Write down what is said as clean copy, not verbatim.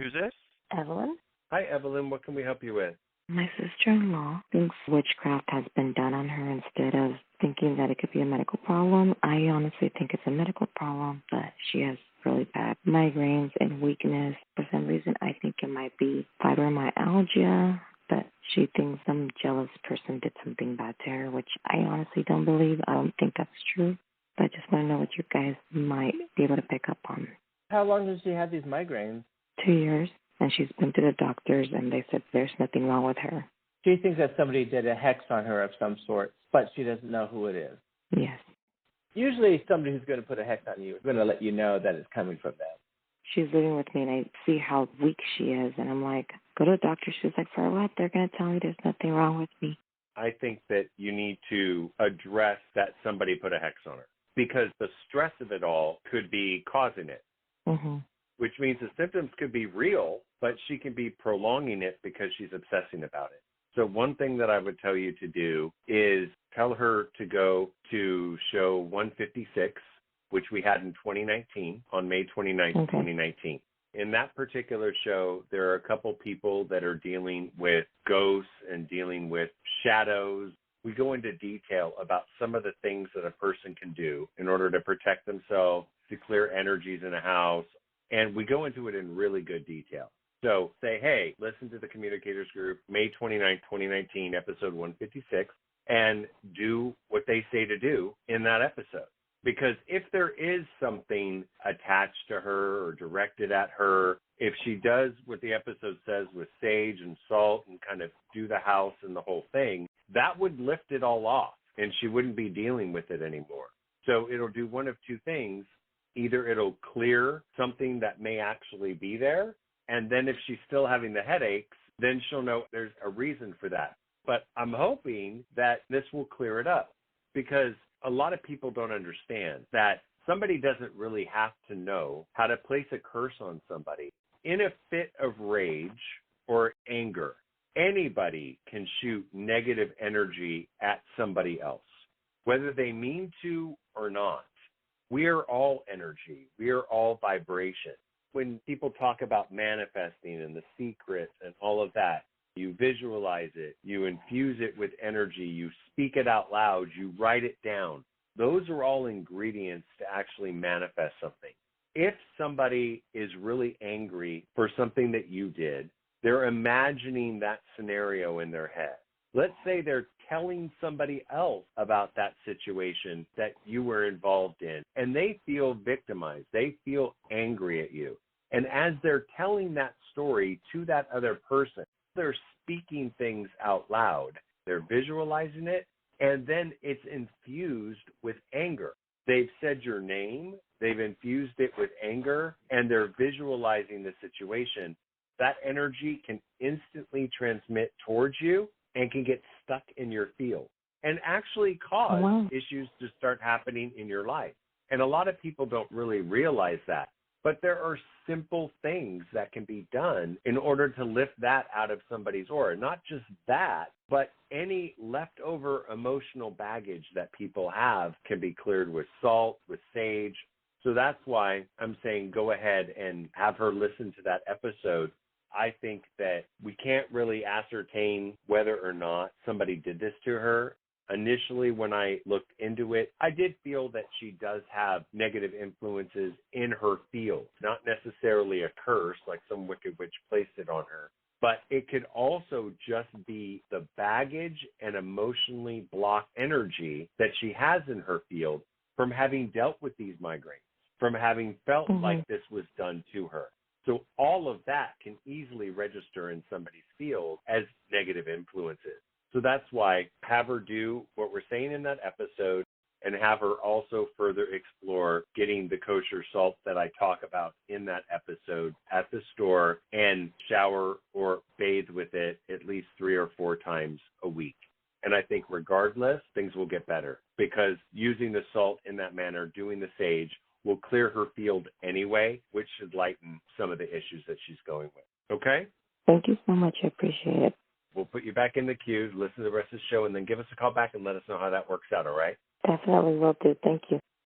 Who's this? Evelyn? Hi, Evelyn. What can we help you with? My sister-in-law thinks witchcraft has been done on her instead of thinking that it could be a medical problem. I honestly think it's a medical problem, but she has really bad migraines and weakness. For some reason, I think it might be fibromyalgia, but she thinks some jealous person did something bad to her, which I honestly don't believe. I don't think that's true. But I just want to know what you guys might be able to pick up on. How long does she have these migraines? 2 years, and she's been to the doctors, and they said there's nothing wrong with her. She thinks that somebody did a hex on her of some sort, but she doesn't know who it is. Yes. Usually somebody who's going to put a hex on you is going to let you know that it's coming from them. She's living with me, and I see how weak she is, and I'm like, go to the doctor. She's like, for what? They're going to tell me there's nothing wrong with me. I think that you need to address that somebody put a hex on her because the stress of it all could be causing it, which means the symptoms could be real, but she can be prolonging it because she's obsessing about it. So one thing that I would tell you to do is tell her to go to show 156, which we had in 2019, on May 29th, 2019. In that particular show, there are a couple people that are dealing with ghosts and dealing with shadows. We go into detail about some of the things that a person can do in order to protect themselves, to clear energies in a house, and we go into it in really good detail. So say, hey, listen to the Communicators Group, May 29th, 2019, episode 156, and do what they say to do in that episode. Because if there is something attached to her or directed at her, if she does what the episode says with sage and salt and kind of do the house and the whole thing, that would lift it all off and she wouldn't be dealing with it anymore. So it'll do one of two things. Either it'll clear something that may actually be there, and then if she's still having the headaches, then she'll know there's a reason for that. But I'm hoping that this will clear it up because a lot of people don't understand that somebody doesn't really have to know how to place a curse on somebody. In a fit of rage or anger, anybody can shoot negative energy at somebody else, whether they mean to or not. We are all energy. We are all vibration. When people talk about manifesting and the secrets and all of that, you visualize it, you infuse it with energy, you speak it out loud, you write it down. Those are all ingredients to actually manifest something. If somebody is really angry for something that you did, they're imagining that scenario in their head. Let's say they're telling somebody else about that situation that you were involved in, and they feel victimized. They feel angry at you. And as they're telling that story to that other person, they're speaking things out loud. They're visualizing it, and then it's infused with anger. They've said your name, they've infused it with anger, and they're visualizing the situation. That energy can instantly transmit towards you and can get stuck in your field and actually cause issues to start happening in your life. And a lot of people don't really realize that. But there are simple things that can be done in order to lift that out of somebody's aura. Not just that, but any leftover emotional baggage that people have can be cleared with salt, with sage. So that's why I'm saying go ahead and have her listen to that episode. I think that we can't really ascertain whether or not somebody did this to her. Initially, when I looked into it, I did feel that she does have negative influences in her field, not necessarily a curse like some wicked witch placed it on her, but it could also just be the baggage and emotionally blocked energy that she has in her field from having dealt with these migraines, from having felt like this was done to her. So all of that can easily register in somebody's field as negative influences. So that's why have her do what we're saying in that episode and have her also further explore getting the kosher salt that I talk about in that episode at the store and shower or bathe with it at least 3 or 4 times a week. And I think regardless, things will get better because using the salt in that manner, doing the sage, will clear her field anyway, which should lighten some of the issues that she's going with. Okay? Thank you so much. I appreciate it. We'll put you back in the queue, listen to the rest of the show, and then give us a call back and let us know how that works out, all right? Definitely will do. Thank you.